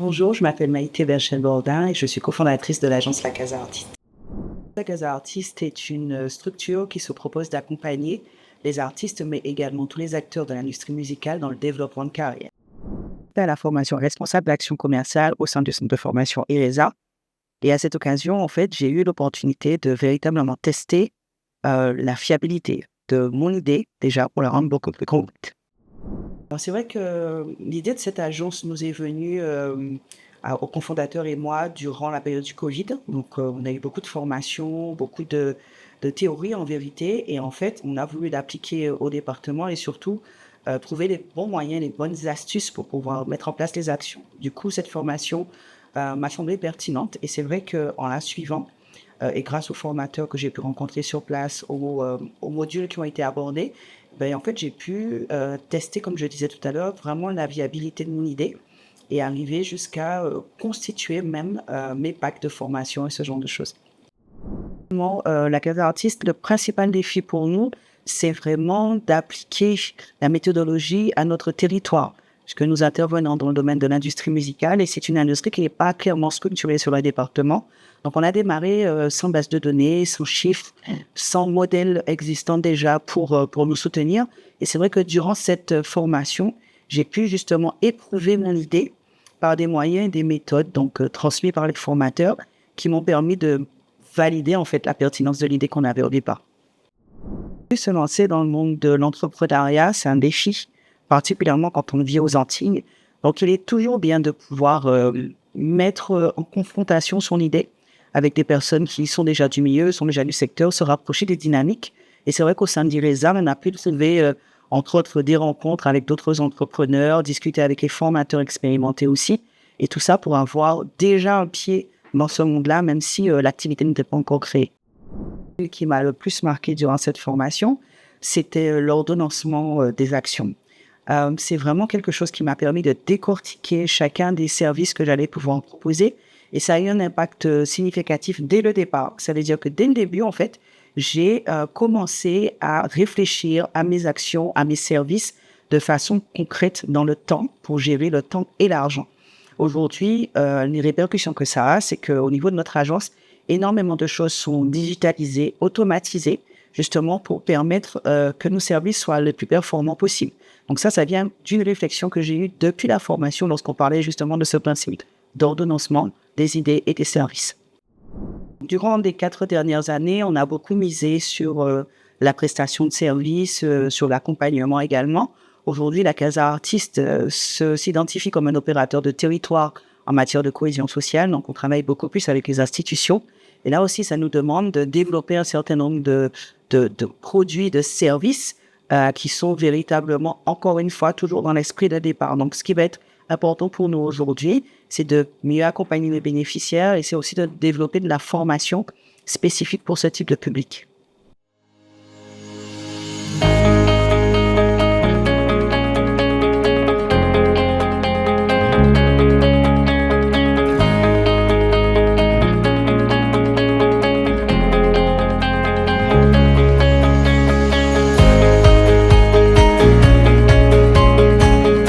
Bonjour, je m'appelle Maïté Berchel-Bourdin et je suis cofondatrice de l'agence La Casa Artiste. La Casa Artiste est une structure qui se propose d'accompagner les artistes, mais également tous les acteurs de l'industrie musicale dans le développement de carrière. À la formation responsable d'action commerciale au sein du centre de formation IRESA. Et à cette occasion, en fait, j'ai eu l'opportunité de véritablement tester la fiabilité de mon idée, déjà pour la rendre beaucoup plus concrète. Alors c'est vrai que l'idée de cette agence nous est venue, au cofondateur et moi durant la période du Covid. Donc, on a eu beaucoup de formations, beaucoup de théories en vérité et en fait, on a voulu l'appliquer au département et surtout, trouver les bons moyens, les bonnes astuces pour pouvoir mettre en place les actions. Du coup, cette formation, m'a semblé pertinente et c'est vrai qu'en la suivant, et grâce aux formateurs que j'ai pu rencontrer sur place, aux modules qui ont été abordés, en fait, j'ai pu tester, comme je disais tout à l'heure, vraiment la viabilité de mon idée et arriver jusqu'à constituer même mes packs de formation et ce genre de choses. La Casa Artiste, le principal défi pour nous, c'est vraiment d'appliquer la méthodologie à notre territoire. Puisque nous intervenons dans le domaine de l'industrie musicale et c'est une industrie qui n'est pas clairement structurée sur le département. Donc, on a démarré sans base de données, sans chiffres, sans modèle existant déjà pour nous soutenir. Et c'est vrai que durant cette formation, j'ai pu justement éprouver mon idée par des moyens et des méthodes transmis par les formateurs qui m'ont permis de valider en fait la pertinence de l'idée qu'on avait au départ. Se lancer dans le monde de l'entrepreneuriat, c'est un défi, particulièrement quand on vit aux Antilles. Donc, il est toujours bien de pouvoir mettre en confrontation son idée avec des personnes qui sont déjà du milieu, sont déjà du secteur, se rapprocher des dynamiques. Et c'est vrai qu'au sein d'IRESA, on a pu trouver, entre autres, des rencontres avec d'autres entrepreneurs, discuter avec les formateurs expérimentés aussi. Et tout ça pour avoir déjà un pied dans ce monde-là, même si l'activité n'était pas encore créée. Ce qui m'a le plus marqué durant cette formation, c'était l'ordonnancement des actions. C'est vraiment quelque chose qui m'a permis de décortiquer chacun des services que j'allais pouvoir proposer et ça a eu un impact significatif dès le départ. Ça veut dire que dès le début, en fait, j'ai commencé à réfléchir à mes actions, à mes services de façon concrète dans le temps pour gérer le temps et l'argent. Aujourd'hui, les répercussions que ça a, c'est qu'au niveau de notre agence, énormément de choses sont digitalisées, automatisées, justement pour permettre que nos services soient le plus performants possible. Donc ça vient d'une réflexion que j'ai eue depuis la formation lorsqu'on parlait justement de ce principe d'ordonnancement des idées et des services. Durant les 4 dernières années, on a beaucoup misé sur la prestation de services, sur l'accompagnement également. Aujourd'hui, la Casa Artiste s'identifie comme un opérateur de territoire en matière de cohésion sociale. Donc, on travaille beaucoup plus avec les institutions. Et là aussi, ça nous demande de développer un certain nombre de produits, de services qui sont véritablement, encore une fois, toujours dans l'esprit de départ. Donc, ce qui va être important pour nous aujourd'hui, c'est de mieux accompagner les bénéficiaires et c'est aussi de développer de la formation spécifique pour ce type de public.